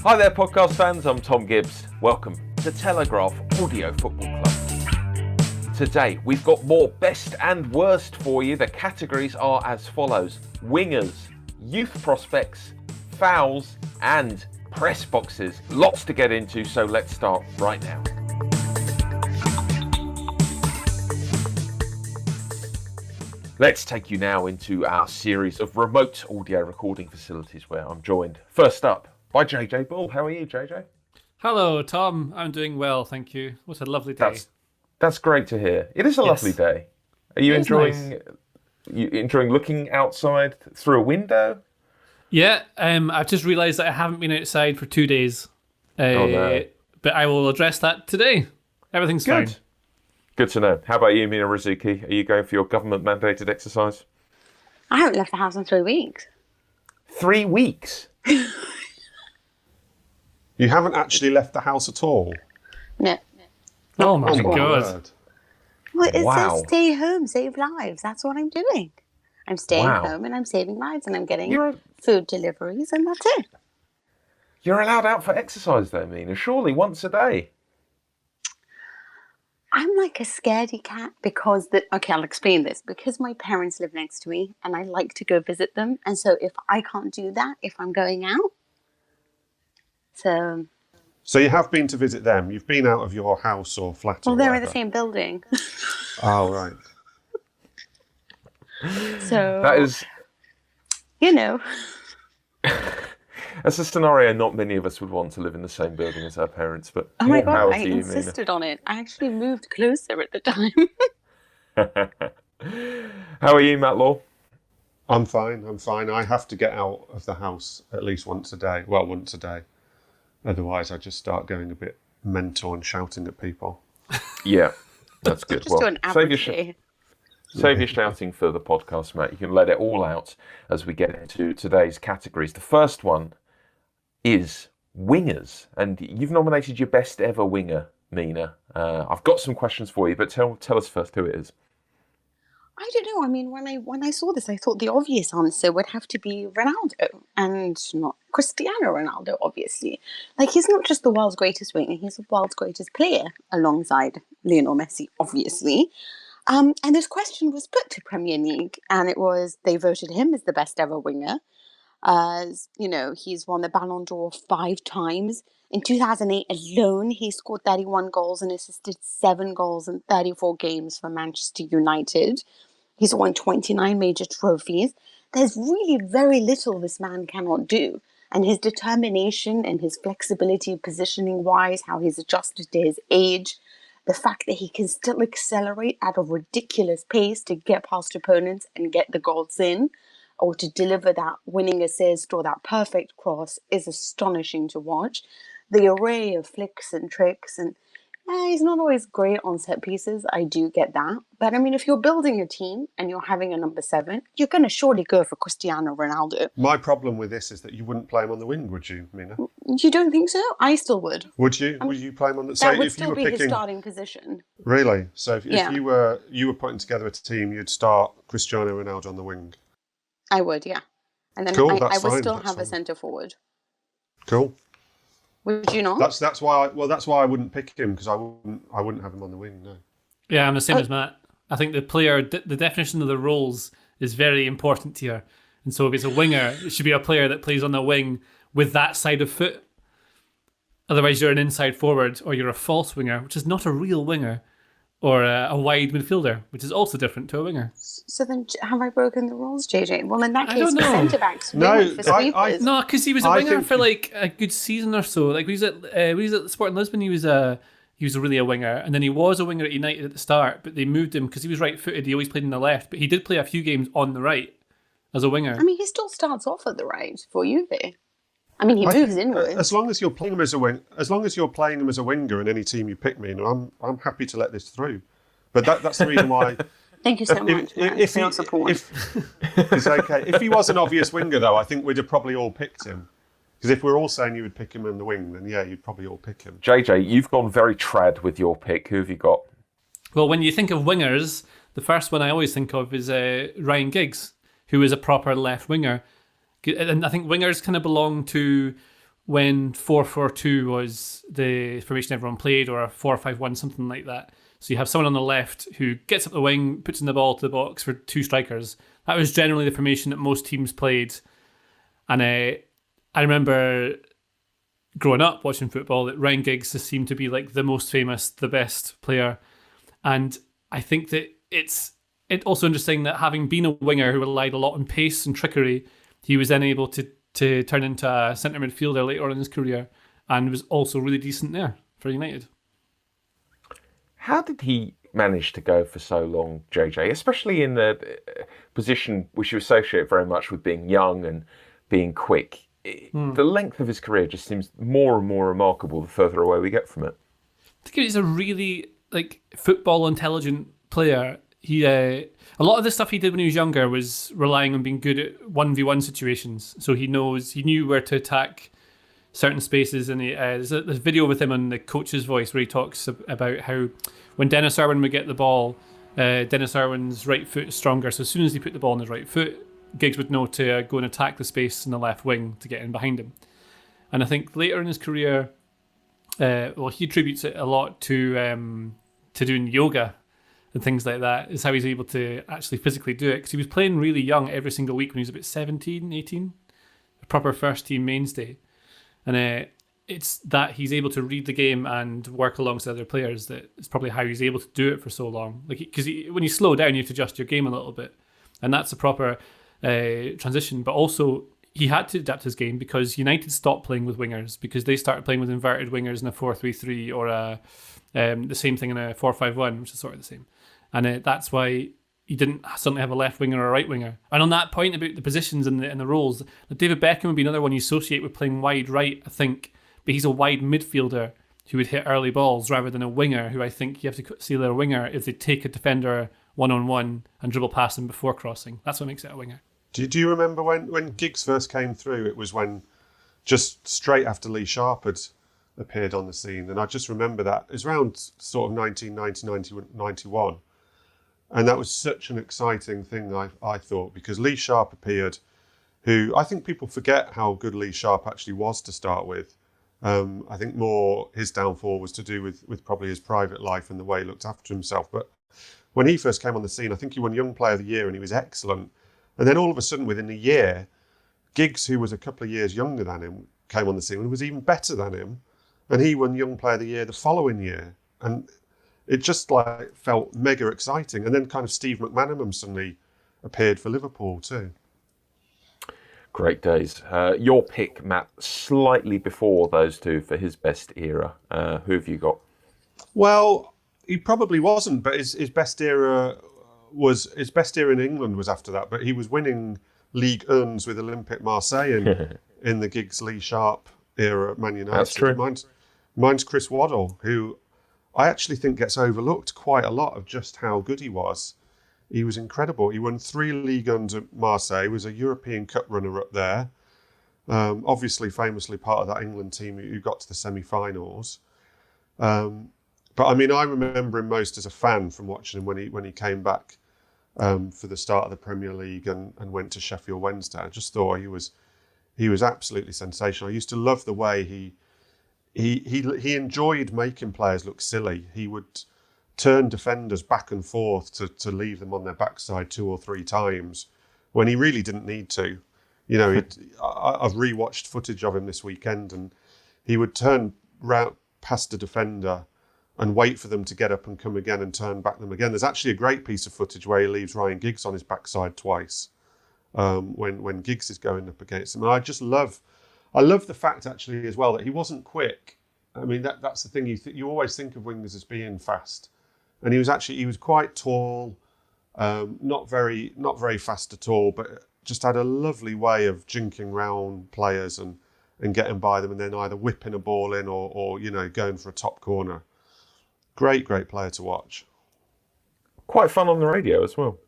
Hi there, podcast fans. I'm Tom Gibbs. Welcome to Telegraph Audio Football Club. Today, we've got more best and worst for you. The categories are as follows: wingers, youth prospects, fouls, and press boxes. Lots to get into, so let's start right now. Let's take you now into our series of remote audio recording facilities where I'm joined, first up, by JJ Bull. How are you, JJ? Hello, Tom. I'm doing well, thank you. What a lovely day. That's great to hear. It is a lovely day. Are you enjoying? Nice. You enjoying looking outside through a window? Yeah, I've just realised that I haven't been outside for 2 days. Oh no! But I will address that today. Everything's Good. fine. Good to know. How about you, Mina Rizuki? Are you going for your government-mandated exercise? I haven't left the house in 3 weeks. 3 weeks? You haven't actually left the house at all? No. Oh my God. word. Well, it Wow. says stay home, save lives. That's what I'm doing. I'm staying Wow. home and I'm saving lives and I'm getting You're food deliveries and that's it. you're allowed out for exercise though, Mina. Surely once a day. I'm like a scaredy cat because I'll explain this. Because my parents live next to me and I like to go visit them. And so if I can't do that, if I'm going out. So you have been to visit them. You've been out of your house or flat Well, or they're in whatever. the same building. Oh, right. So, That is that's a scenario not many of us would want to live in the same building as our parents. But Oh my more power God, I to you, Mina. insisted on it. I actually moved closer at the time. How are you, Matt Law? I'm fine. I have to get out of the house at least once a day. Well, once a day. Otherwise, I just start going a bit mental and shouting at people. Yeah, that's good. Just do an average day. Save your shouting for the podcast, Matt. You can let it all out as we get into today's categories. The first one is wingers, and you've nominated your best ever winger, Mina. I've got some questions for you, but tell us first who it is. I don't know. I mean, when I saw this, I thought the obvious answer would have to be Ronaldo, and not Cristiano Ronaldo, obviously. Like, he's not just the world's greatest winger; he's the world's greatest player, alongside Lionel Messi, obviously. And this question was put to Premier League, and they voted him as the best ever winger. As you know, he's won the Ballon d'Or 5 times. In 2008 alone, he scored 31 goals and assisted 7 goals in 34 games for Manchester United. He's won 29 major trophies. There's really very little this man cannot do. And his determination and his flexibility positioning-wise, how he's adjusted to his age, the fact that he can still accelerate at a ridiculous pace to get past opponents and get the goals in, or to deliver that winning assist or that perfect cross is astonishing to watch. The array of flicks and tricks, and he's not always great on set pieces, I do get that. But I mean, if you're building a team and you're having a number 7, you're going to surely go for Cristiano Ronaldo. My problem with this is that you wouldn't play him on the wing, would you, Mina? You don't think so? I still would. Would you? Would you play him on the... That would still be his starting position. Really? So if Yeah. you were putting together a team, you'd start Cristiano Ronaldo on the wing? I would, yeah. And then Cool, I that's would fine, still that's have a fine. centre forward. Cool. Would you not? That's why I wouldn't pick him, because I wouldn't have him on the wing, no. Yeah, I'm the same as Matt. I think the definition of the roles is very important here. And so if it's a winger, it should be a player that plays on the wing with that side of foot. Otherwise, you're an inside forward, or you're a false winger, which is not a real winger, or a wide midfielder, which is also different to a winger. So then, have I broken the rules, JJ? Well, in that I case, don't the know. centre backs No, win for sweepers. No, because he was a I winger think for you- like a good season or so. Like when he was at Sporting Lisbon, he was really a winger, and then he was a winger at United at the start, but they moved him because he was right-footed. He always played on the left, but he did play a few games on the right as a winger. I mean, he still starts off at the right for Juve. I mean, he moves inwards. As long as you're playing him as a winger in any team you pick, Mina, I'm happy to let this through. But that's the reason why. Thank you so much for your support. It's okay. If he was an obvious winger, though, I think we'd have probably all picked him. Because if we're all saying you would pick him in the wing, then yeah, you'd probably all pick him. JJ, you've gone very trad with your pick. Who have you got? Well, when you think of wingers, the first one I always think of is Ryan Giggs, who is a proper left winger. And I think wingers kind of belong to when 4-4-2 was the formation everyone played, or a 4-5-1, something like that. So you have someone on the left who gets up the wing, puts in the ball to the box for two strikers. That was generally the formation that most teams played. And I remember growing up watching football that Ryan Giggs has seemed to be like the most famous, the best player. And I think that it's also interesting that having been a winger who relied a lot on pace and trickery, he was then able to turn into a centre midfielder later on in his career, and was also really decent there for United. How did he manage to go for so long, JJ, especially in the position which you associate very much with being young and being quick? The length of his career just seems more and more remarkable the further away we get from it. I think he's a really football intelligent player. He a lot of the stuff he did when he was younger was relying on being good at 1v1 situations. So he knew where to attack certain spaces. And there's a video with him on the Coach's Voice where he talks about how when Dennis Irwin would get the ball, Dennis Irwin's right foot is stronger. So as soon as he put the ball on his right foot, Giggs would know to go and attack the space in the left wing to get in behind him. And I think later in his career, he attributes it a lot to doing yoga and things like that, is how he's able to actually physically do it. Because he was playing really young every single week when he was about 17, 18, a proper first team mainstay. And it's that he's able to read the game and work alongside other players that is probably how he's able to do it for so long. Because when you slow down, you have to adjust your game a little bit. And that's a proper transition. But also, he had to adapt his game because United stopped playing with wingers, because they started playing with inverted wingers in a 4-3-3 or the same thing in a 4-5-1, which is sort of the same. And that's why he didn't suddenly have a left winger or a right winger. And on that point about the positions and the roles, David Beckham would be another one you associate with playing wide right, I think. But he's a wide midfielder who would hit early balls rather than a winger, who I think you have to see their winger if they take a defender one-on-one and dribble past them before crossing. That's what makes it a winger. Do you remember when Giggs first came through? It was when just straight after Lee Sharp had appeared on the scene. And I just remember that. It was around sort of 1990, 91. And that was such an exciting thing, I thought, because Lee Sharp appeared, who I think people forget how good Lee Sharp actually was to start with. I think more his downfall was to do with probably his private life and the way he looked after himself. But when he first came on the scene, I think he won Young Player of the Year and he was excellent. And then all of a sudden, within a year, Giggs, who was a couple of years younger than him, came on the scene and was even better than him. And he won Young Player of the Year the following year. And it just felt mega exciting. And then kind of Steve McManaman suddenly appeared for Liverpool too. Great days. Your pick, Matt, slightly before those two for his best era. Who have you got? Well, he probably wasn't, but his best era in England was after that. But he was winning League Uns with Olympique Marseille in the Giggs Lee Sharp era at Man United. That's true. Mine's Chris Waddle, who I actually think gets overlooked quite a lot of just how good he was. He was incredible. He won 3 League Uns at Marseille, was a European Cup runner-up there. Obviously, famously part of that England team who got to the semi-finals. But I mean, I remember him most as a fan from watching him when he came back for the start of the Premier League and went to Sheffield Wednesday. I just thought he was absolutely sensational. I used to love the way he enjoyed making players look silly. He would turn defenders back and forth to leave them on their backside 2 or 3 times when he really didn't need to. You know, I've rewatched footage of him this weekend, and he would turn round past a defender and wait for them to get up and come again and turn back them again. There's actually a great piece of footage where he leaves Ryan Giggs on his backside twice when Giggs is going up against him. And I love the fact actually as well that he wasn't quick. I mean, that's the thing. You always think of wingers as being fast, and he was quite tall, not very fast at all, but just had a lovely way of jinking round players and getting by them, and then either whipping a ball in or going for a top corner. Great player to watch. Quite fun on the radio as well.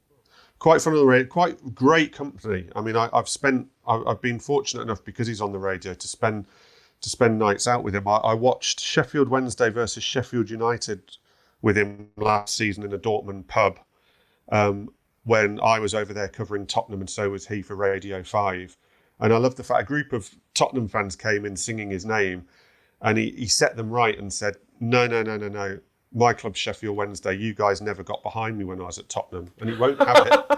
Quite fun on the radio. Quite great company. I mean, I've been fortunate enough because he's on the radio to spend nights out with him. I watched Sheffield Wednesday versus Sheffield United with him last season in a Dortmund pub when I was over there covering Tottenham, and so was he for Radio 5. And I love the fact a group of Tottenham fans came in singing his name, and he set them right and said, no. My club's Sheffield Wednesday. You guys never got behind me when I was at Tottenham. And he won't have it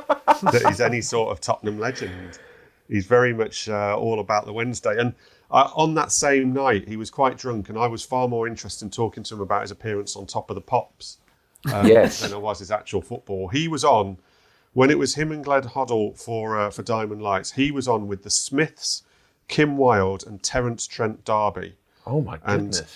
that he's any sort of Tottenham legend. He's very much all about the Wednesday. And on that same night, he was quite drunk, and I was far more interested in talking to him about his appearance on Top of the Pops than I was his actual football. He was on, when it was him and Glenn Hoddle for Diamond Lights, he was on with the Smiths, Kim Wilde and Terence Trent D'Arby. Oh my goodness. And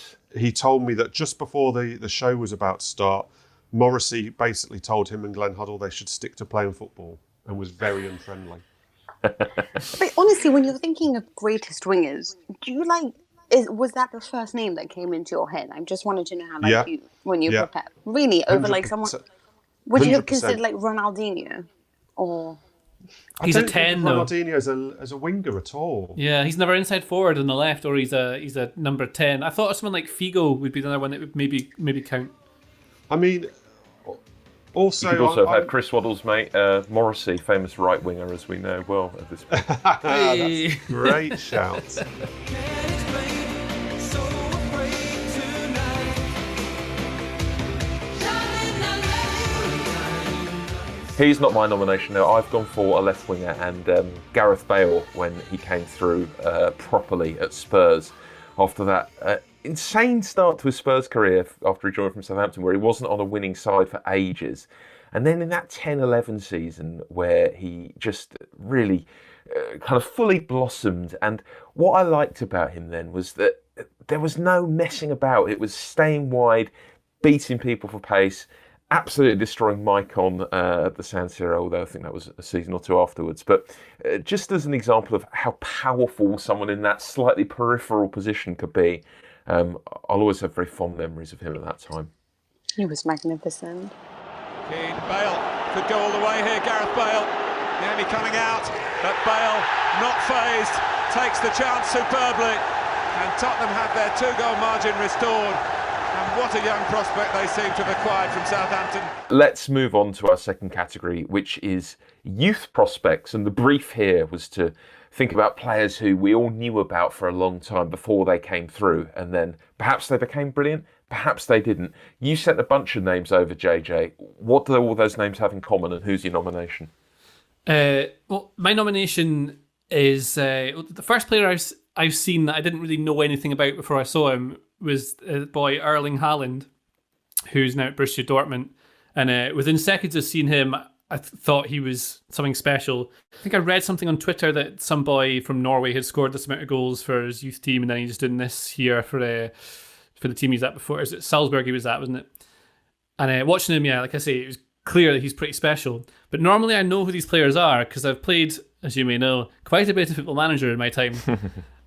he told me that just before the show was about to start, Morrissey basically told him and Glenn Hoddle they should stick to playing football and was very unfriendly. But honestly, when you're thinking of greatest wingers, do you was that the first name that came into your head? I just wanted to know how when you prepared. Really, over like someone, would you have 100%. considered like Ronaldinho, or? He's a 10 though. Ronaldinho as a winger at all. Yeah, he's never inside forward on the left, or he's a number 10. I thought someone like Figo would be another one that would maybe count. I mean, also, you could also have had Chris Waddle's mate, Morrissey, famous right winger, as we know well at this point. That's a great shout. He's not my nomination now. I've gone for a left winger, and Gareth Bale, when he came through properly at Spurs after that insane start to his Spurs career after he joined from Southampton, where he wasn't on a winning side for ages. And then in that 10-11 season where he just really kind of fully blossomed. And what I liked about him then was that there was no messing about. It was staying wide, beating people for pace, absolutely destroying Mike on the San Siro, although I think that was a season or two afterwards. But just as an example of how powerful someone in that slightly peripheral position could be, I'll always have very fond memories of him at that time. He was magnificent. Keane, Bale could go all the way here. Gareth Bale nearly coming out, but Bale not phased, takes the chance superbly, and Tottenham have their 2-goal margin restored. And what a young prospect they seem to have acquired from Southampton. Let's move on to our second category, which is youth prospects. And the brief here was to think about players who we all knew about for a long time before they came through. And then perhaps they became brilliant, perhaps they didn't. You sent a bunch of names over, JJ. What do all those names have in common, and who's your nomination? Well, my nomination is the first player I've seen that I didn't really know anything about before I saw him was the boy Erling Haaland, who's now at Borussia Dortmund. And within seconds of seeing him, I thought he was something special. I think I read something on Twitter that some boy from Norway had scored this amount of goals for his youth team, and then he's doing this here for the team he was at before. Is it Salzburg he was at, wasn't it? And watching him, like I say, it was clear that he's pretty special. But normally I know who these players are because I've played, as you may know, quite a bit of Football Manager in my time.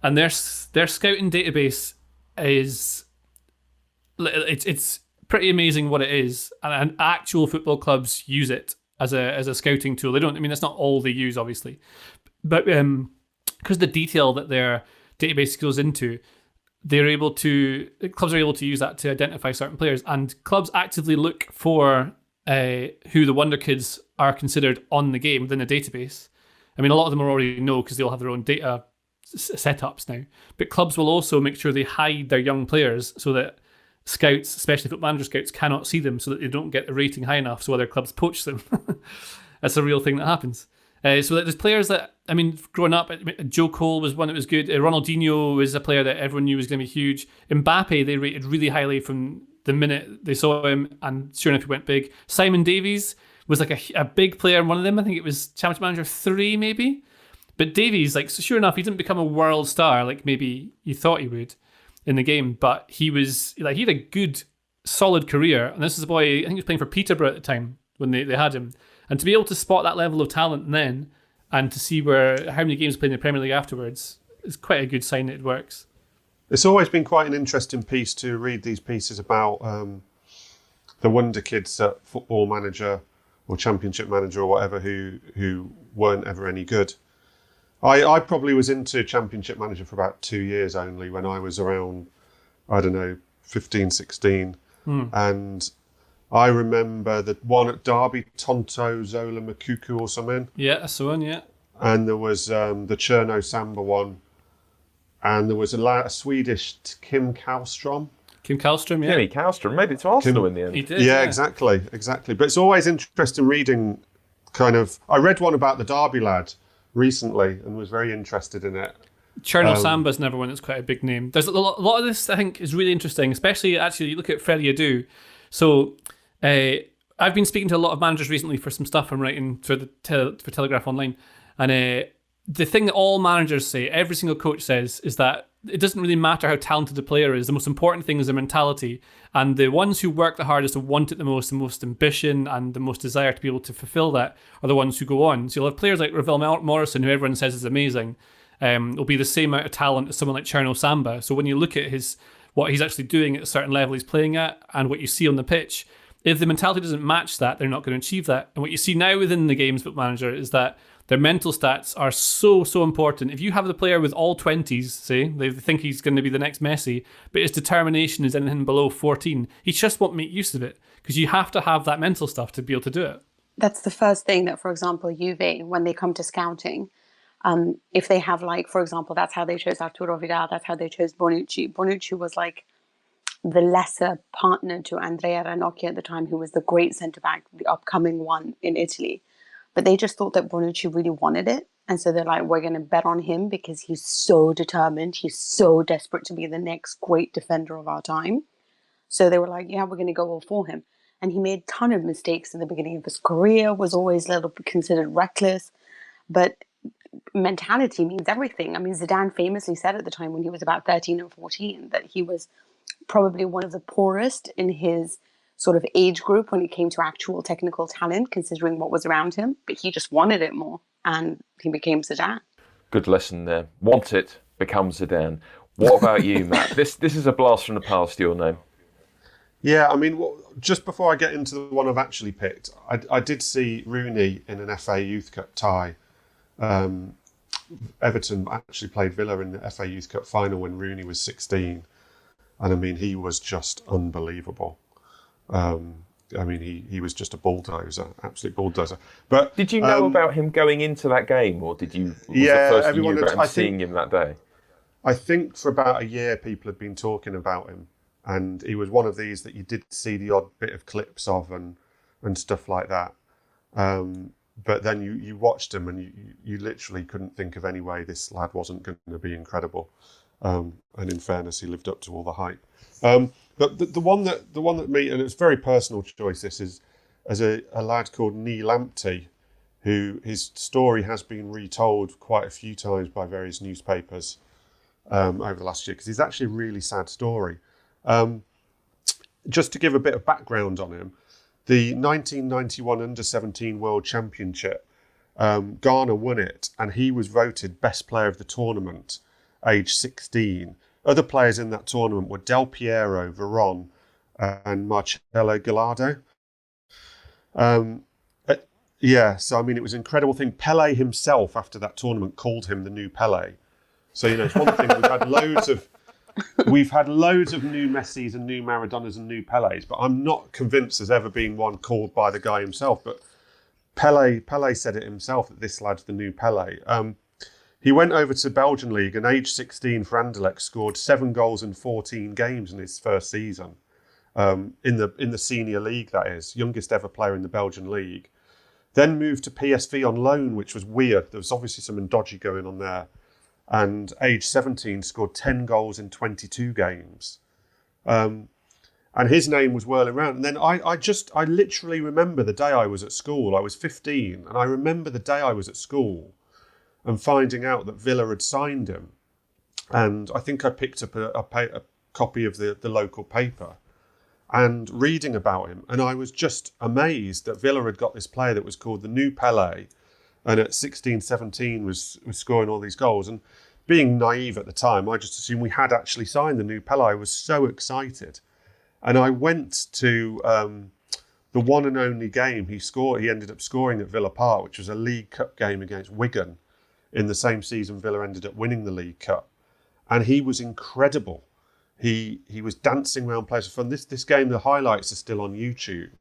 And their scouting database is it's pretty amazing what it is, and actual football clubs use it as a scouting tool. They don't. I mean, that's not all they use, obviously, but because the detail that their database goes into, clubs are able to use that to identify certain players, and clubs actively look for who the wonder kids are considered on the game within the database. I mean, a lot of them already know because they all have their own data setups now, but clubs will also make sure they hide their young players so that scouts, especially Football Manager scouts, cannot see them, so that they don't get the rating high enough so other clubs poach them. That's a real thing that happens. So there's players that, I mean, growing up, Joe Cole was one that was good. Ronaldinho was a player that everyone knew was going to be huge. Mbappe, they rated really highly from the minute they saw him, and sure enough, he went big. Simon Davies was like a big player in one of them. I think it was Championship Manager 3, maybe. But Davies, like, so sure enough, he didn't become a world star like maybe you thought he would in the game, but he was like, he had a good, solid career. And this is a boy, I think he was playing for Peterborough at the time when they had him. And to be able to spot that level of talent then, and to see how many games he played in the Premier League afterwards, is quite a good sign that it works. It's always been quite an interesting piece to read these pieces about the wonder kids at Football Manager or Championship Manager or whatever who weren't ever any good. I probably was into Championship Manager for about 2 years only when I was around, I don't know, 15, 16. And I remember the one at Derby, Tonto Zola Makuku or something. Yeah, that's the one, yeah. and there was the Cherno Samba one, and there was a Swedish Kim Kallstrom. Kim Kallstrom, yeah. Jimmy Kallstrom made it to Arsenal in the end. He did. Yeah, exactly. But it's always interesting reading I read one about the Derby lad recently and was very interested in it. Cherno Samba's another one that's quite a big name. There's a lot of this, I think, is really interesting, especially actually you look at Freddie Adu. So I've been speaking to a lot of managers recently for some stuff I'm writing for for Telegraph Online, and the thing that all managers say, every single coach says, is that it doesn't really matter how talented the player is. The most important thing is their mentality. And the ones who work the hardest and want it the most ambition and the most desire to be able to fulfill that are the ones who go on. So you'll have players like Ravel Morrison, who everyone says is amazing, will be the same amount of talent as someone like Cherno Samba. So when you look at what he's actually doing at a certain level he's playing at and what you see on the pitch, if the mentality doesn't match that, they're not going to achieve that. And what you see now within the games football manager is that their mental stats are so important. If you have the player with all 20s, say, they think he's going to be the next Messi, but his determination is anything below 14, he just won't make use of it because you have to have that mental stuff to be able to do it. That's the first thing that, for example, Juve, when they come to scouting, if they have, like, for example, that's how they chose Arturo Vidal, that's how they chose Bonucci. Bonucci was like the lesser partner to Andrea Ranocchia at the time, who was the great centre-back, the upcoming one in Italy. But they just thought that Bonucci really wanted it. And so they're like, we're going to bet on him because he's so determined. He's so desperate to be the next great defender of our time. So they were like, yeah, we're going to go all for him. And he made a ton of mistakes in the beginning of his career, was always a little bit considered reckless. But mentality means everything. I mean, Zidane famously said at the time when he was about 13 or 14 that he was probably one of the poorest in his sort of age group when it came to actual technical talent, considering what was around him. But he just wanted it more, and he became Zidane. Good lesson there. Want it, become Zidane. What about you, Matt? This is a blast from the past, your name. Yeah, I mean, just before I get into the one I've actually picked, I did see Rooney in an FA Youth Cup tie. Everton actually played Villa in the FA Youth Cup final when Rooney was 16. And I mean, he was just unbelievable. I mean, he was just a bulldozer, absolute bulldozer. But did you know about him going into that game, or did you? Yeah, the first everyone. You knew about him seeing him that day. I think for about a year, people had been talking about him, and he was one of these that you did see the odd bit of clips of and stuff like that. But then you watched him, and you literally couldn't think of any way this lad wasn't going to be incredible. And in fairness, he lived up to all the hype. But the one that me, and it's a very personal choice, this is as a lad called Neil Lamptey, who his story has been retold quite a few times by various newspapers over the last year, because he's actually a really sad story. Just to give a bit of background on him, the 1991 Under-17 World Championship, Ghana won it, and he was voted best player of the tournament, age 16. Other players in that tournament were Del Piero, Veron, and Marcelo Gallardo. Yeah, so I mean, it was an incredible thing. Pelé himself, after that tournament, called him the new Pelé. So, you know, it's one thing, we've had loads of new Messis and new Maradonas and new Pelés, but I'm not convinced there's ever been one called by the guy himself. But Pelé said it himself, that this lad's the new Pelé. He went over to Belgian League, and age 16 for Anderlecht, scored 7 goals in 14 games in his first season. In the senior league, that is, youngest ever player in the Belgian League. Then moved to PSV on loan, which was weird. There was obviously something dodgy going on there. And age 17 scored 10 goals in 22 games. And his name was whirling around. And then I literally remember the day I was at school. I was 15, and I remember the day I was at school and finding out that Villa had signed him. And I think I picked up a copy of the local paper and reading about him. And I was just amazed that Villa had got this player that was called the new Pelé, and at 16, 17 was scoring all these goals. And being naive at the time, I just assumed we had actually signed the new Pelé. I was so excited. And I went to the one and only game he scored. He ended up scoring at Villa Park, which was a League Cup game against Wigan. In the same season, Villa ended up winning the League Cup. And he was incredible. He was dancing around players for fun. This game, the highlights are still on YouTube.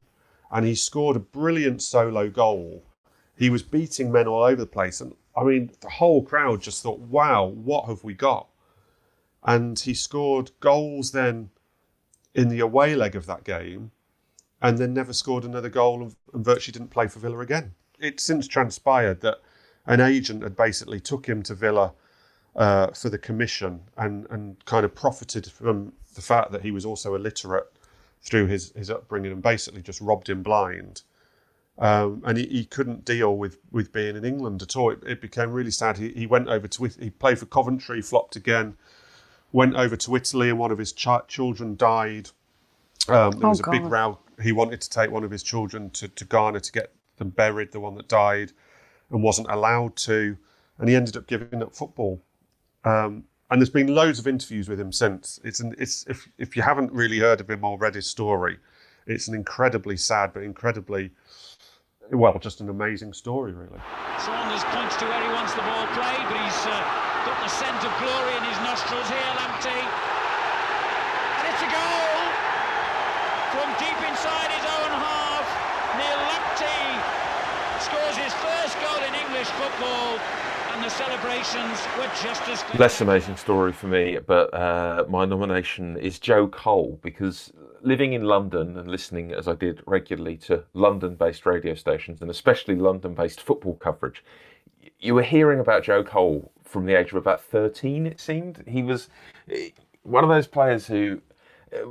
And he scored a brilliant solo goal. He was beating men all over the place. And I mean, the whole crowd just thought, wow, what have we got? And he scored goals then in the away leg of that game, and then never scored another goal and virtually didn't play for Villa again. It's since transpired that an agent had basically took him to Villa for the commission and kind of profited from the fact that he was also illiterate through his upbringing and basically just robbed him blind. And he couldn't deal with being in England at all. It became really sad. He went over to he played for Coventry, flopped again, went over to Italy, and one of his children died. There was a big row. He wanted to take one of his children to Ghana to get them buried, the one that died, and wasn't allowed to. And he ended up giving up football. And there's been loads of interviews with him since. If you haven't really heard of him or read his story, it's an incredibly sad but incredibly, well, just an amazing story, really. Saunders points to where he wants the ball played, but he's got the scent of glory in his nostrils here, Lamptey. And it's a goal from deep inside his own half. Neil Lamptey scores his first goal in English football, and the celebrations were just as good. Less amazing story for me, but my nomination is Joe Cole, because living in London and listening, as I did regularly, to London-based radio stations, and especially London-based football coverage, you were hearing about Joe Cole from the age of about 13, it seemed. He was one of those players who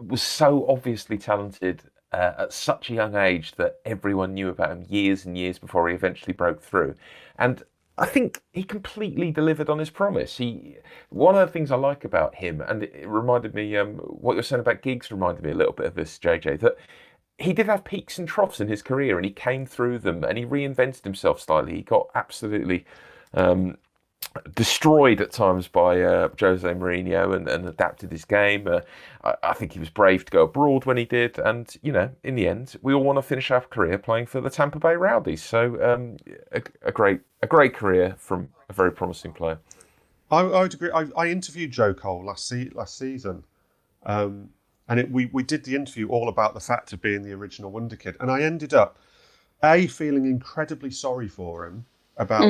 was so obviously talented at such a young age that everyone knew about him years and years before he eventually broke through. And I think he completely delivered on his promise. One of the things I like about him, and it reminded me, what you were saying about Giggs reminded me a little bit of this, JJ, that he did have peaks and troughs in his career, and he came through them, and he reinvented himself slightly. He got absolutely destroyed at times by Jose Mourinho and adapted his game. I think he was brave to go abroad when he did, and in the end, we all want to finish our career playing for the Tampa Bay Rowdies. So a great career from a very promising player. I would agree. I interviewed Joe Cole last season, and we did the interview all about the fact of being the original Wonder Kid, and I ended up feeling incredibly sorry for him about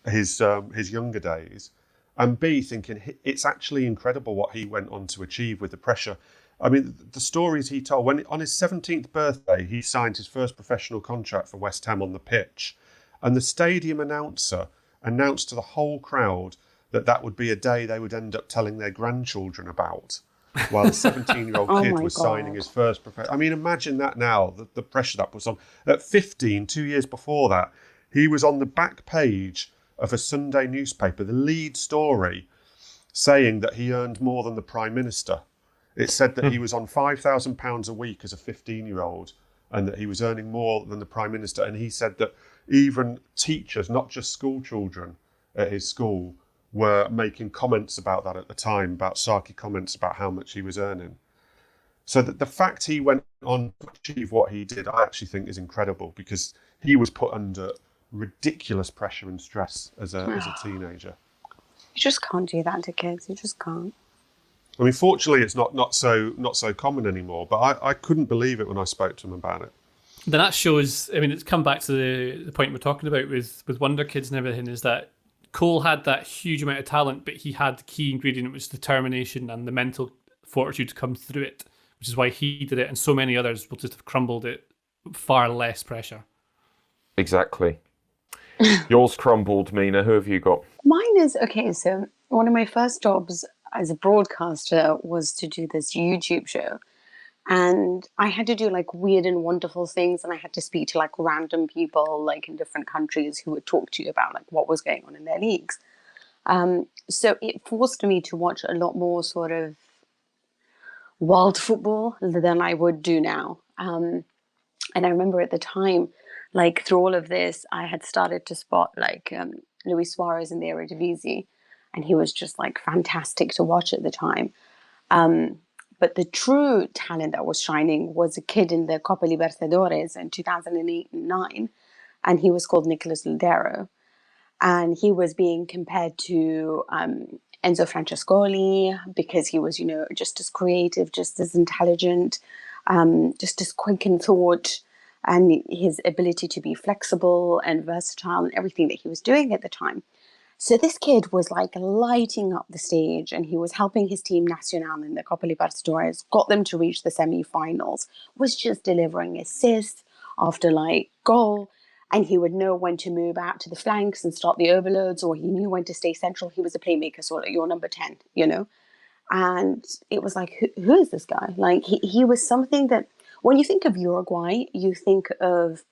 his younger days, and B, thinking it's actually incredible what he went on to achieve with the pressure. I mean, the stories he told, when on his 17th birthday, he signed his first professional contract for West Ham on the pitch, and the stadium announcer announced to the whole crowd that would be a day they would end up telling their grandchildren about, while the 17-year-old kid was signing his first professional. I mean, imagine that now, the pressure that was on. At 15, 2 years before that, he was on the back page of a Sunday newspaper, the lead story, saying that he earned more than the Prime Minister. It said that he was on £5,000 a week as a 15-year-old and that he was earning more than the Prime Minister. And he said that even teachers, not just school children at his school, were making comments about that at the time, about sarky comments about how much he was earning. So that the fact he went on to achieve what he did, I actually think is incredible, because he was put under ridiculous pressure and stress as a teenager. You just can't do that to kids. You just can't. I mean, fortunately, it's not so common anymore. But I couldn't believe it when I spoke to him about it. Then that shows. I mean, it's come back to the point we're talking about with Wonder Kids and everything. Is that Cole had that huge amount of talent, but he had the key ingredient, which was determination and the mental fortitude to come through it, which is why he did it, and so many others will just have crumbled at far less pressure. Exactly. Yours crumbled, Mina. Who have you got? Mine is, okay, so one of my first jobs as a broadcaster was to do this YouTube show. And I had to do like weird and wonderful things. And I had to speak to like random people like in different countries who would talk to you about like what was going on in their leagues. So it forced me to watch a lot more sort of world football than I would do now. And I remember at the time, like through all of this, I had started to spot like Luis Suarez in the Eredivisie, and he was just like fantastic to watch at the time. But the true talent that was shining was a kid in the Copa Libertadores in 2008 and 9, and he was called Nicolas Ladero, and he was being compared to Enzo Francescoli because he was, just as creative, just as intelligent, just as quick in thought. and his ability to be flexible and versatile and everything that he was doing at the time. So this kid was like lighting up the stage, and he was helping his team Nacional in the Copa Libertadores, got them to reach the semi-finals, was just delivering assists after like goal, and he would know when to move out to the flanks and start the overloads, or he knew when to stay central. He was a playmaker, sort of your number 10, you know? And it was like, who is this guy? Like, he was something that, when you think of Uruguay, you think of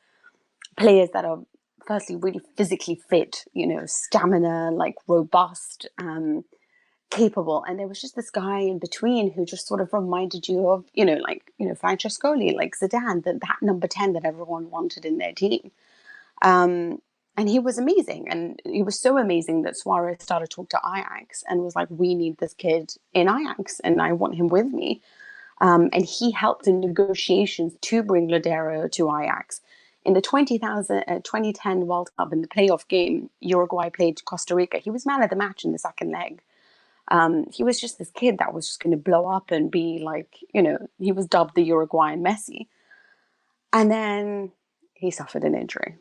players that are firstly really physically fit, you know, stamina, like robust, capable. And there was just this guy in between who just sort of reminded you of, Francescoli, like Zidane, that number 10 that everyone wanted in their team. And he was amazing. And he was so amazing that Suarez started to talk to Ajax and was like, we need this kid in Ajax and I want him with me. And he helped in negotiations to bring Ladero to Ajax. In the 2010 World Cup, in the playoff game, Uruguay played Costa Rica. He was man of the match in the second leg. He was just this kid that was just going to blow up and be like, he was dubbed the Uruguayan Messi. And then he suffered an injury.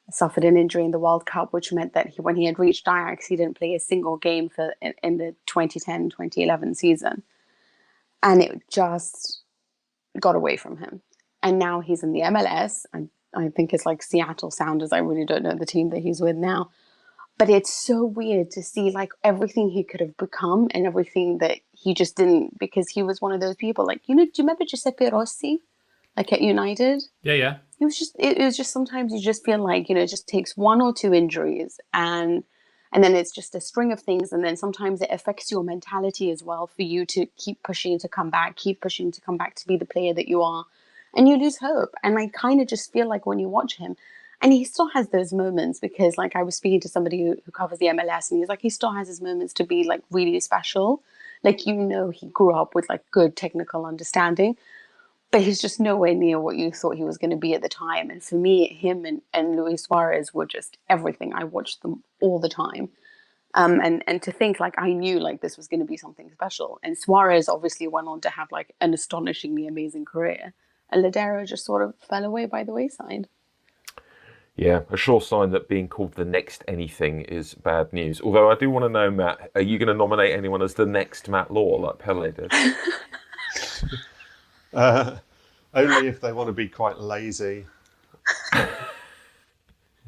In the World Cup, which meant that when he had reached Ajax, he didn't play a single game in the 2010-2011 season. And it just got away from him. And now he's in the MLS. I think it's like Seattle Sounders. I really don't know the team that he's with now. But it's so weird to see like everything he could have become and everything that he just didn't, because he was one of those people like, do you remember Giuseppe Rossi? Like at United? Yeah. It was just sometimes you just feel like, it just takes one or two injuries and then it's just a string of things. And then sometimes it affects your mentality as well for you to keep pushing to come back to be the player that you are. And you lose hope. And I kind of just feel like when you watch him, and he still has those moments, because like I was speaking to somebody who covers the MLS, and he's like, he still has his moments to be like really special. Like, he grew up with like good technical understanding. But he's just nowhere near what you thought he was going to be at the time. And for me, him and Luis Suarez were just everything. I watched them all the time. And to think like I knew like this was going to be something special. And Suarez obviously went on to have like an astonishingly amazing career. And Ladero just sort of fell away by the wayside. Yeah, a sure sign that being called the next anything is bad news. Although I do want to know, Matt, are you going to nominate anyone as the next Matt Law like Pele did? Only if they want to be quite lazy.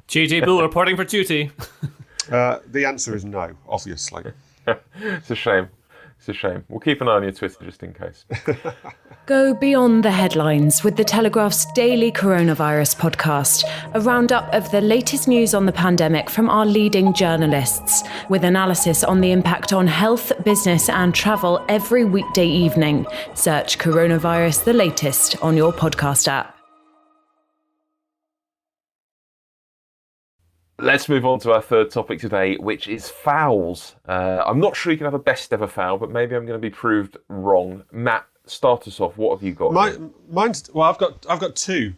JJ Bull reporting for duty. The answer is no, obviously. It's a shame. We'll keep an eye on your Twitter just in case. Go beyond the headlines with the Telegraph's daily coronavirus podcast, a roundup of the latest news on the pandemic from our leading journalists, with analysis on the impact on health, business and travel every weekday evening. Search Coronavirus the Latest on your podcast app. Let's move on to our third topic today, which is fouls. I'm not sure you can have a best ever foul, but maybe I'm going to be proved wrong. Matt, start us off. What have you got? I've got two,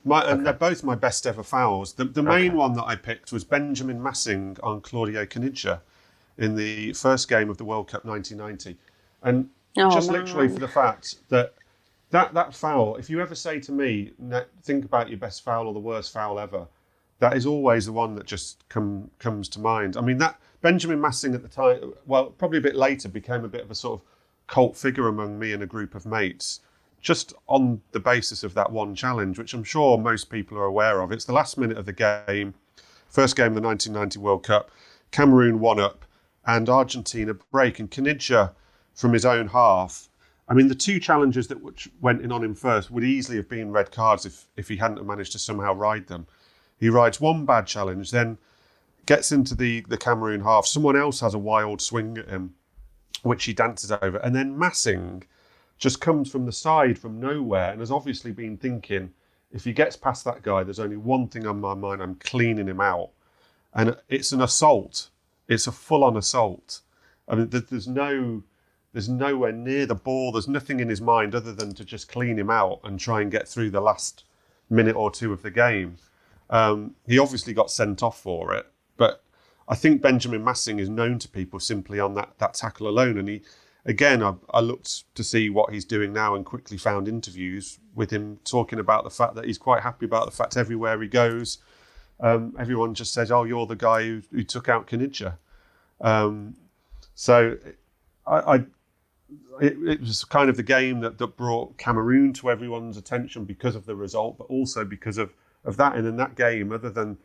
and they're both my best ever fouls. The main one that I picked was Benjamin Massing on Claudio Caniggia in the first game of the World Cup 1990, and literally for the fact that foul. If you ever say to me, think about your best foul or the worst foul ever, that is always the one that just comes to mind. I mean, that Benjamin Massing at the time, well, probably a bit later, became a bit of a sort of cult figure among me and a group of mates, just on the basis of that one challenge, which I'm sure most people are aware of. It's the last minute of the game, first game of the 1990 World Cup. Cameroon 1-up, and Argentina break. And Caniggia, from his own half, I mean, the two challenges that went in on him first would easily have been red cards if he hadn't have managed to somehow ride them. He rides one bad challenge, then gets into the Cameroon half. Someone else has a wild swing at him, which he dances over. And then Massing just comes from the side, from nowhere, and has obviously been thinking, if he gets past that guy, there's only one thing on my mind, I'm cleaning him out. And it's an assault. It's a full-on assault. I mean, there's nowhere near the ball. There's nothing in his mind other than to just clean him out and try and get through the last minute or two of the game. He obviously got sent off for it, but I think Benjamin Massing is known to people simply on that tackle alone, and again, I looked to see what he's doing now and quickly found interviews with him talking about the fact that he's quite happy about the fact everywhere he goes, everyone just says, "Oh, you're the guy who took out Caniggia." So it was kind of the game that brought Cameroon to everyone's attention because of the result, but also because of that. And in that game, other than,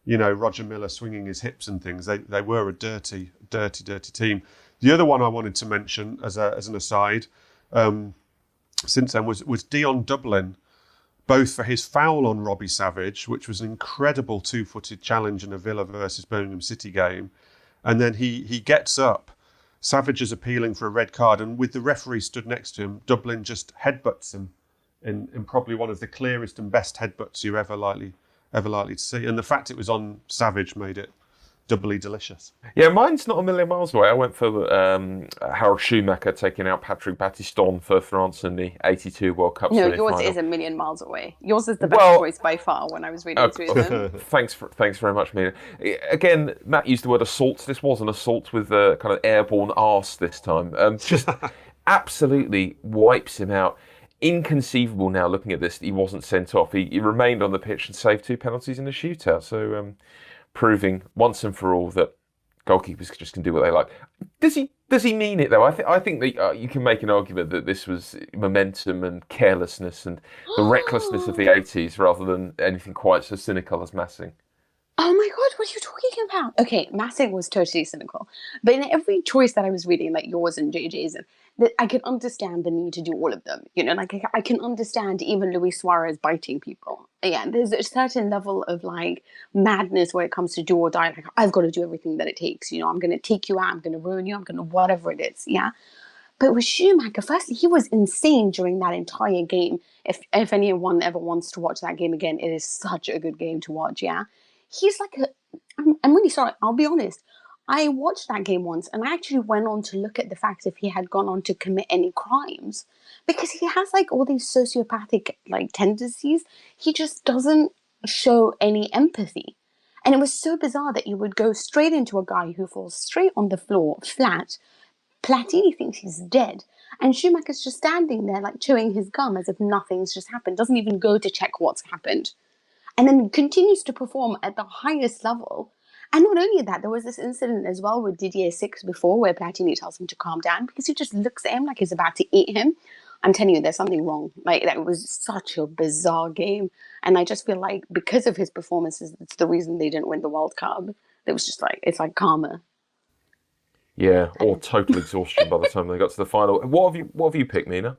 Roger Miller swinging his hips and things, they were a dirty team. The other one I wanted to mention as an aside, since then was Dion Dublin, both for his foul on Robbie Savage, which was an incredible two-footed challenge in a Villa versus Birmingham City game. And then he gets up, Savage is appealing for a red card, and with the referee stood next to him, Dublin just headbutts him in probably one of the clearest and best headbutts you're ever likely to see. And the fact it was on Savage made it doubly delicious. Yeah, mine's not a million miles away. I went for Harold Schumacher taking out Patrick Battiston for France in the '82 World Cup. No, yours is a million miles away. Yours is the best choice by far when I was reading through them. Thanks very much, Mina. Again, Matt used the word assault. This was an assault with a kind of airborne arse this time. Just absolutely wipes him out. Inconceivable now looking at this that he wasn't sent off. He remained on the pitch and saved 2 penalties in a shootout. So proving once and for all that goalkeepers just can do what they like. Does he mean it though? I think that you can make an argument that this was momentum and carelessness and the recklessness of the 80s rather than anything quite so cynical as Massing. Oh my God, what are you talking about? Okay, Massing was totally cynical. But in every choice that I was reading, like yours and JJ's, that I could understand the need to do all of them. Like I can understand even Luis Suarez biting people. Yeah, there's a certain level of like madness where it comes to do or die. Like, I've got to do everything that it takes. I'm going to take you out. I'm going to ruin you. I'm going to whatever it is. Yeah. But with Schumacher, firstly, he was insane during that entire game. If anyone ever wants to watch that game again, it is such a good game to watch. Yeah. He's like I'm really sorry. I'll be honest. I watched that game once and I actually went on to look at the fact if he had gone on to commit any crimes, because he has like all these sociopathic like tendencies. He just doesn't show any empathy. And it was so bizarre that you would go straight into a guy who falls straight on the floor, flat. Platini thinks he's dead. And Schumacher's just standing there like chewing his gum as if nothing's just happened. Doesn't even go to check what's happened. And then continues to perform at the highest level. And not only that, there was this incident as well with Didier 6 before where Platini tells him to calm down because he just looks at him like he's about to eat him. I'm telling you, there's something wrong. Like, that was such a bizarre game. And I just feel like because of his performances, it's the reason they didn't win the World Cup. It was just like, it's like karma. Yeah, or total exhaustion by the time they got to the final. What have you picked, Nina?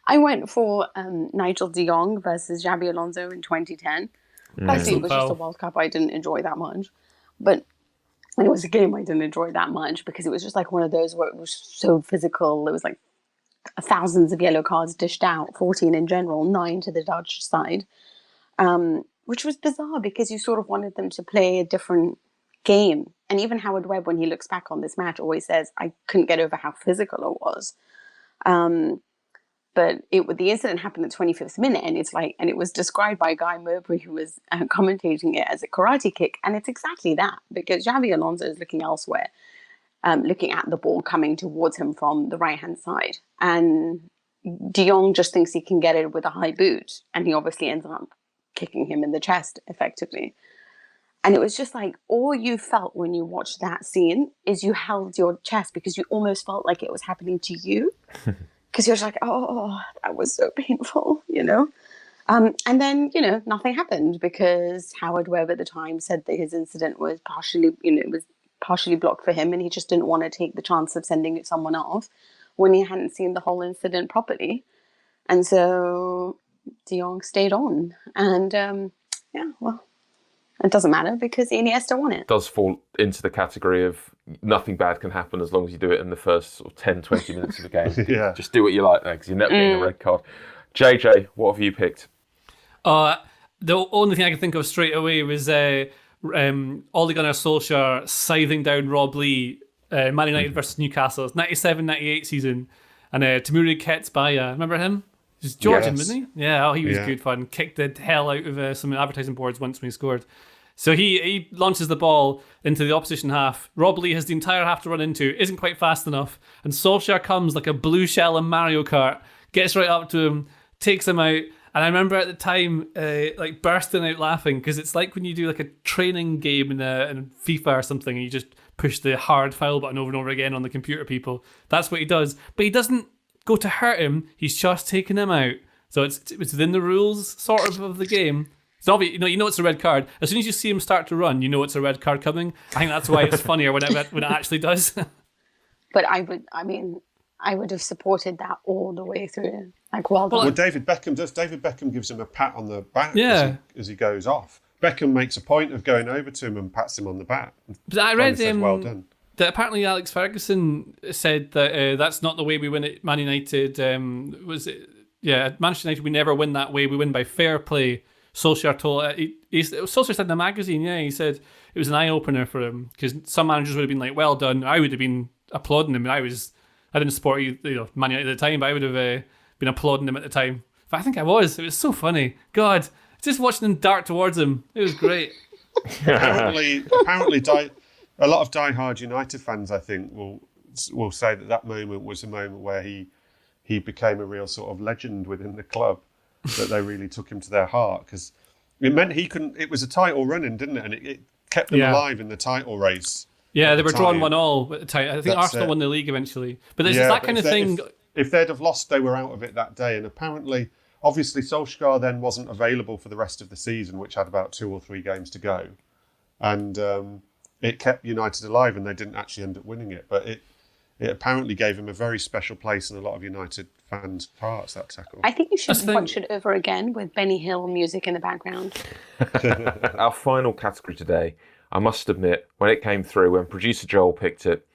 I went for Nigel de Jong versus Xabi Alonso in 2010. Firstly, it was just a World Cup I didn't enjoy that much. But it was a game I didn't enjoy that much because it was just like one of those where it was so physical. It was like thousands of yellow cards dished out, 14 in general, 9 to the Dutch side, which was bizarre because you sort of wanted them to play a different game. And even Howard Webb, when he looks back on this match, always says, I couldn't get over how physical it was. But the incident happened at 25th minute, and it was described by Guy Mowbray, who was commentating it as a karate kick, and it's exactly that because Xabi Alonso is looking elsewhere, looking at the ball coming towards him from the right-hand side, and De Jong just thinks he can get it with a high boot, and he obviously ends up kicking him in the chest, effectively. And it was just like, all you felt when you watched that scene is you held your chest because you almost felt like it was happening to you. Because you're just like, oh, that was so painful, And then, nothing happened because Howard Webb at the time said that his incident was partially blocked for him and he just didn't want to take the chance of sending someone off when he hadn't seen the whole incident properly. And so De Jong stayed on. And, it doesn't matter because Iniesta won it. Does fall into the category of nothing bad can happen as long as you do it in the first sort of 10, 20 minutes of the game. Yeah. Just do what you like there because you're never getting a red card. JJ, what have you picked? The only thing I can think of straight away was Ole Gunnar Solskjaer scything down Rob Lee, Man United versus Newcastle. It's 97-98 season. And Tamuri Ketsbaya, remember him? He's Georgian, wasn't he? Yeah, he was good fun. Kicked the hell out of some advertising boards once when he scored. So he launches the ball into the opposition half. Rob Lee has the entire half to run into, isn't quite fast enough, and Solskjaer comes like a blue shell in Mario Kart, gets right up to him, takes him out. And I remember at the time, like bursting out laughing, because it's like when you do like a training game in FIFA or something, and you just push the hard foul button over and over again on the computer people. That's what he does. But he doesn't go to hurt him. He's just taking him out. So it's within the rules, sort of the game. It's obvious, you know it's a red card. As soon as you see him start to run, you know it's a red card coming. I think that's why it's funnier when it actually does. But I would have supported that all the way through. Like, well done. Well, David Beckham gives him a pat on the back as he goes off. Beckham makes a point of going over to him and pats him on the back. But I read says, well done. That apparently Alex Ferguson said that that's not the way we win at Man United. At Manchester United we never win that way. We win by fair play. Solskjaer told Solskjaer said in a magazine, he said it was an eye opener for him, because some managers would have been like, well done. I would have been applauding him. I didn't support Man United at the time, but I would have been applauding him at the time. But I think I was. It was so funny. God, just watching him dart towards him. It was great. apparently, a lot of die-hard United fans, I think, will say that moment was a moment where he became a real sort of legend within the club. That they really took him to their heart, because it meant he couldn't. It was a title running, didn't it? And it kept them alive in the title race. Yeah, they were drawn 1-1 at the time. I think Arsenal won the league eventually. But there's that kind of thing. If they'd have lost, they were out of it that day. And apparently, obviously, Solskjaer then wasn't available for the rest of the season, which had about 2 or 3 games to go. And it kept United alive, and they didn't actually end up winning it. But it apparently gave him a very special place in a lot of United fans' hearts, that tackle. I think you should watch it over again with Benny Hill music in the background. Our final category today, I must admit, when it came through, when producer Joel picked it,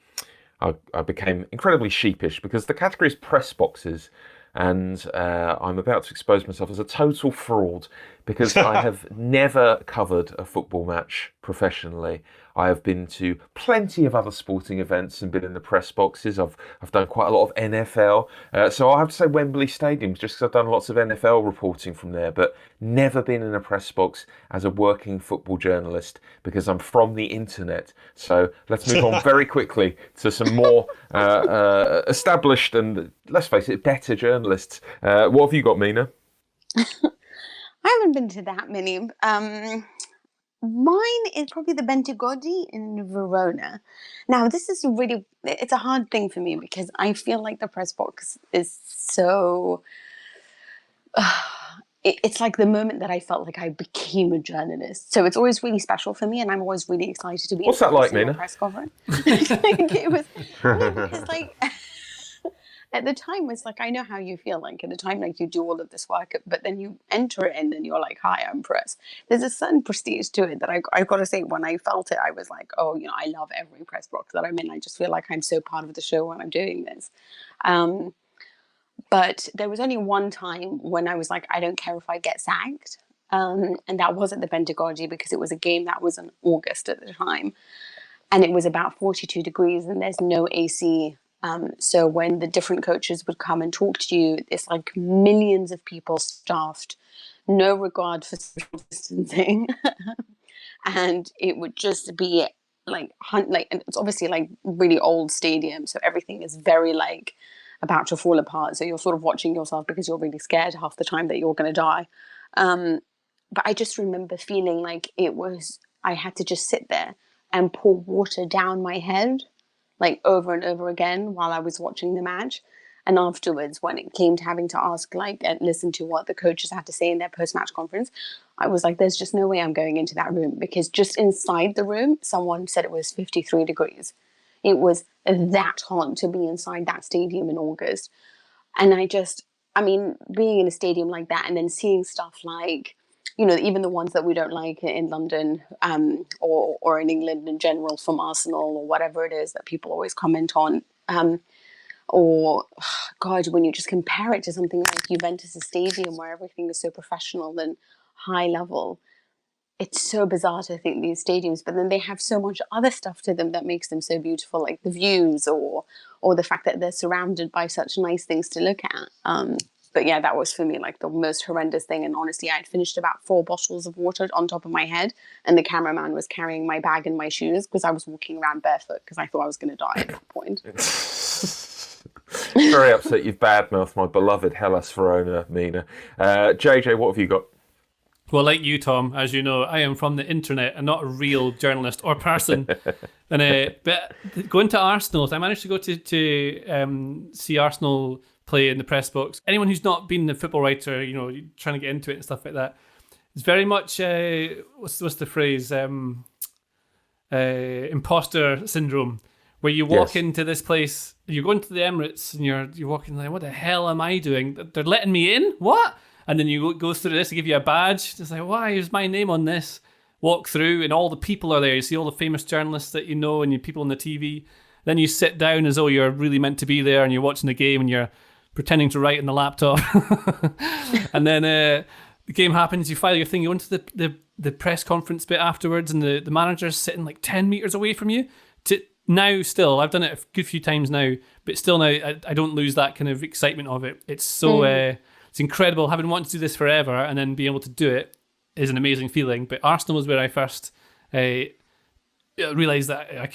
I became incredibly sheepish, because the category is press boxes, and I'm about to expose myself as a total fraud, because I have never covered a football match professionally. I have been to plenty of other sporting events and been in the press boxes. I've done quite a lot of NFL. So I'll have to say Wembley Stadium, just because I've done lots of NFL reporting from there, but never been in a press box as a working football journalist, because I'm from the internet. So let's move on very quickly to some more established and, let's face it, better journalists. What have you got, Mina? I haven't been to that many. Mine is probably the Bentegodi in Verona. Now, this is it's a hard thing for me, because I feel like the press box is so... it's like the moment that I felt like I became a journalist. So it's always really special for me, and I'm always really excited to be What's that like, Mina? Press conference. It was... because, like... At the time, it's like, I know how you feel. Like, at the time, like, you do all of this work, but then you enter it and then you're like, hi, I'm press. There's a certain prestige to it that I've got to say, when I felt it, I was like, oh, I love every press box that I'm in. I just feel like I'm so part of the show when I'm doing this. But there was only one time when I was like, I don't care if I get sacked. And that was at the Bentegodi, because it was a game that was in August at the time. And it was about 42 degrees and there's no AC. So when the different coaches would come and talk to you, it's like millions of people staffed, no regard for social distancing. And it would just be and it's obviously like really old stadium. So everything is very like about to fall apart. So you're sort of watching yourself because you're really scared half the time that you're going to die. But I just remember feeling like I had to just sit there and pour water down my head, like over and over again while I was watching the match. And afterwards, when it came to having to ask, like, and listen to what the coaches had to say in their post-match conference, I was like, there's just no way I'm going into that room, because just inside the room, someone said it was 53 degrees. It was that hot to be inside that stadium in August. And being in a stadium like that and then seeing stuff like, even the ones that we don't like in London or in England in general from Arsenal or whatever it is that people always comment on. When you just compare it to something like Juventus Stadium, where everything is so professional and high level, it's so bizarre to think these stadiums, but then they have so much other stuff to them that makes them so beautiful, like the views or the fact that they're surrounded by such nice things to look at. But yeah, that was for me like the most horrendous thing. And honestly, I had finished about 4 bottles of water on top of my head, and the cameraman was carrying my bag and my shoes because I was walking around barefoot because I thought I was going to die at that point. Very upset you've badmouthed my beloved Hellas Verona, Mina. JJ, what have you got? Well, like you, Tom, as you know, I am from the internet and not a real journalist or person. And but going to Arsenal, I managed to go to see Arsenal play in the press box. Anyone who's not been a football writer, you know, trying to get into it and stuff like that, it's very much what's the phrase? Imposter syndrome, where you walk into this place, you're going to the Emirates, and you're walking like, what the hell am I doing? They're letting me in? What? And then you go through this, they give you a badge. It's like, why is my name on this? Walk through, and all the people are there. You see all the famous journalists that you know, and you people on the TV. Then you sit down as though you're really meant to be there, and you're watching the game, and you're pretending to write in the laptop. And then the game happens, you file your thing, you go into the press conference bit afterwards, and the manager's sitting like 10 metres away from you. Now, still, I've done it a good few times now, but still now, I don't lose that kind of excitement of it. It's so... it's incredible. Having wanted to do this forever and then being able to do it is an amazing feeling. But Arsenal was where I first realised that I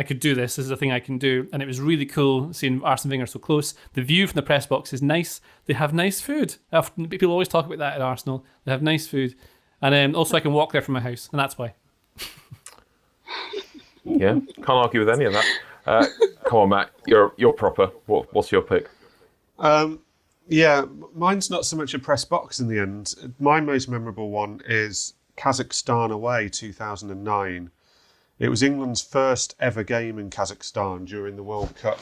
could do this. This is a thing I can do. And it was really cool seeing Arsene Wenger so close. The view from the press box is nice. They have nice food. Often, people always talk about that at Arsenal. They have nice food. And also I can walk there from my house. And that's why. Yeah, can't argue with any of that. Come on, Matt. You're proper. What's your pick? Yeah, mine's not so much a press box in the end. My most memorable one is Kazakhstan away 2009. It was England's first ever game in Kazakhstan during the World Cup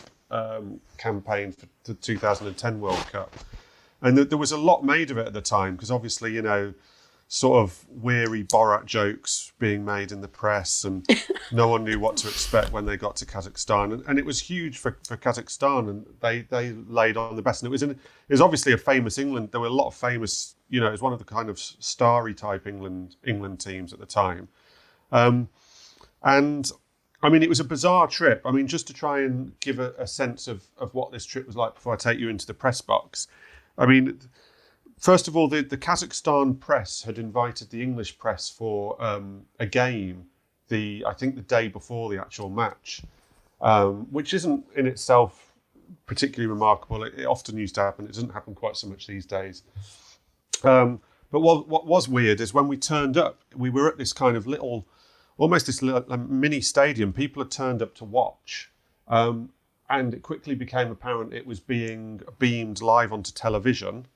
campaign for the 2010 World Cup. And there was a lot made of it at the time because obviously, you know, sort of weary Borat jokes being made in the press, and no one knew what to expect when they got to Kazakhstan. And it was huge for Kazakhstan, and they laid on the best. And it was obviously a famous England. There were a lot of famous, you know, it was one of the kind of starry type England teams at the time. And I mean, it was a bizarre trip. I mean, just to try and give a sense of what this trip was like before I take you into the press box. I mean, first of all, the Kazakhstan press had invited the English press for a game, I think the day before the actual match, which isn't in itself particularly remarkable. It often used to happen. It doesn't happen quite so much these days. But what was weird is when we turned up, we were at this kind of almost this little mini stadium. People had turned up to watch. And it quickly became apparent it was being beamed live onto television,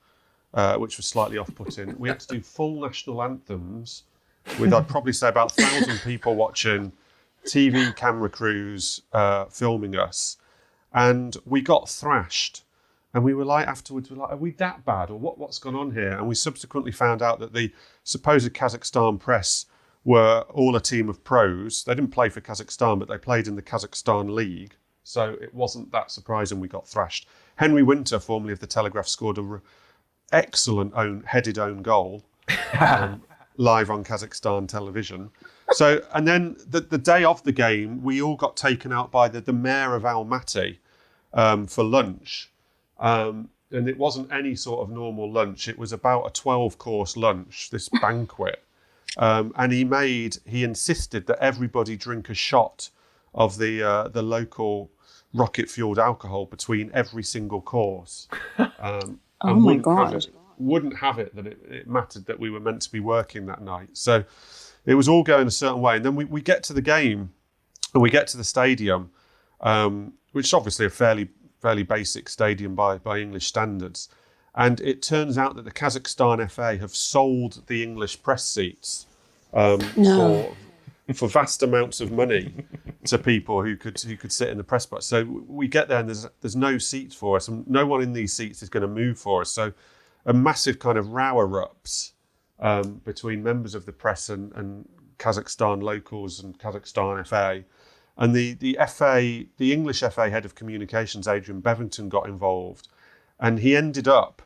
which was slightly off-putting. We had to do full national anthems with, I'd probably say, about 1,000 people watching, TV camera crews filming us. And we got thrashed. And we were like, afterwards, are we that bad? Or what's gone on here? And we subsequently found out that the supposed Kazakhstan press were all a team of pros. They didn't play for Kazakhstan, but they played in the Kazakhstan League. So it wasn't that surprising we got thrashed. Henry Winter, formerly of the Telegraph, scored an excellent headed own goal live on Kazakhstan television. So, and then the day of the game, we all got taken out by the mayor of Almaty for lunch. And it wasn't any sort of normal lunch. It was about a 12-course lunch, this banquet. And he insisted that everybody drink a shot of the local rocket-fueled alcohol between every single course. Oh my God. Wouldn't have it that it mattered that we were meant to be working that night. So it was all going a certain way. And then we get to the game and we get to the stadium, which is obviously a fairly basic stadium by English standards. And it turns out that the Kazakhstan FA have sold the English press seats for vast amounts of money to people who could sit in the press box. So we get there and there's no seats for us, and no one in these seats is going to move for us. So a massive kind of row erupts between members of the press and Kazakhstan locals and Kazakhstan FA. And the English FA head of communications, Adrian Bevington, got involved, and he ended up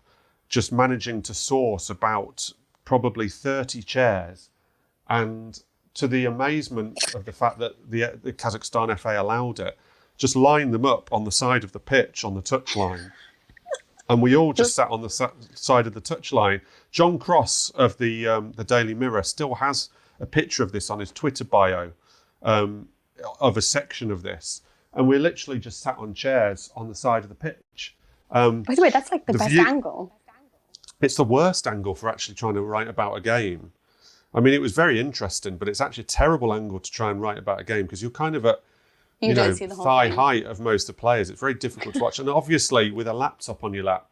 just managing to source about probably 30 chairs, and to the amazement of the fact that the Kazakhstan FA allowed it, just lined them up on the side of the pitch on the touchline. And we all just sat on the side of the touchline. John Cross of the Daily Mirror still has a picture of this on his Twitter bio, of a section of this. And we're literally just sat on chairs on the side of the pitch. By the way, that's like the best angle. It's the worst angle for actually trying to write about a game. I mean, it was very interesting, but it's actually a terrible angle to try and write about a game because you're kind of at thigh height of most of the players. It's very difficult to watch. And obviously, with a laptop on your lap,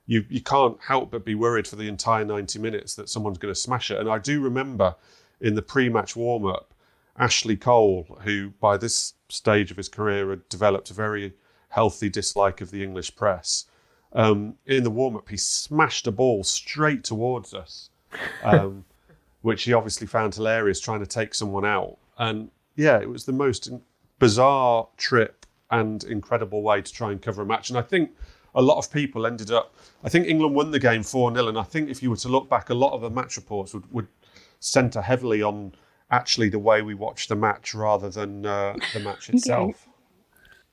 you can't help but be worried for the entire 90 minutes that someone's going to smash it. And I do remember in the pre-match warm-up, Ashley Cole, who by this stage of his career had developed a very healthy dislike of the English press, in the warm-up, he smashed a ball straight towards us. Which he obviously found hilarious, trying to take someone out. And yeah, it was the most bizarre trip and incredible way to try and cover a match. And I think a lot of people ended up, I think England won the game 4-0. And I think if you were to look back, a lot of the match reports would centre heavily on actually the way we watched the match rather than the match itself.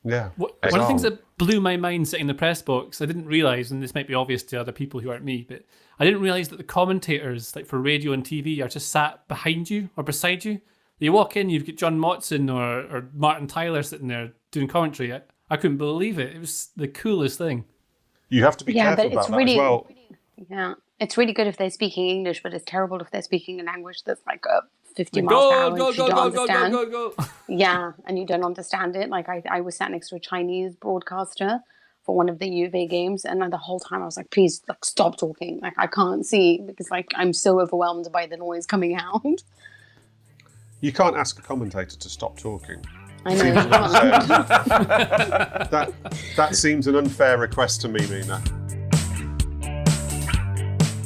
Yeah. One of the things that blew my mind sitting in the press box, I didn't realise, and this might be obvious to other people who aren't me, but I didn't realise that the commentators, like for radio and TV, are just sat behind you or beside you. You walk in, you've got John Motson or Martin Tyler sitting there doing commentary. I couldn't believe it. It was the coolest thing. You have to be careful about that as well. Yeah, it's really good if they're speaking English, but it's terrible if they're speaking a language that's like 50 miles per hour and you don't understand. Go. Yeah, and you don't understand it. Like I was sat next to a Chinese broadcaster for one of the UVA games, and the whole time I was like, please, like, stop talking. Like, I can't see because, like, I'm so overwhelmed by the noise coming out. You can't ask a commentator to stop talking. I know you can't. That seems an unfair request to me, Mina.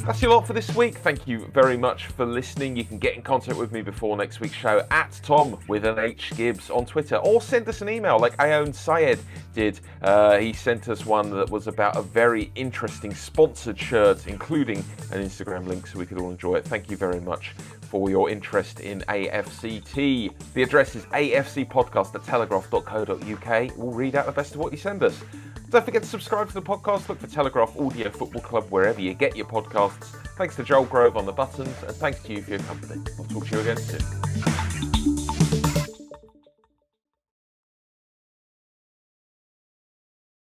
That's your lot for this week. Thank you very much for listening. You can get in contact with me before next week's show at Tom with an H Gibbs on Twitter, or send us an email like Aoun Syed did. He sent us one that was about a very interesting sponsored shirt, including an Instagram link so we could all enjoy it. Thank you very much for your interest in AFCT. The address is afcpodcast@telegraph.co.uk. We'll read out the best of what you send us. Don't forget to subscribe to the podcast. Look for Telegraph Audio Football Club wherever you get your podcasts. Thanks to Joel Grove on the buttons, and thanks to you for your company. I'll talk to you again soon.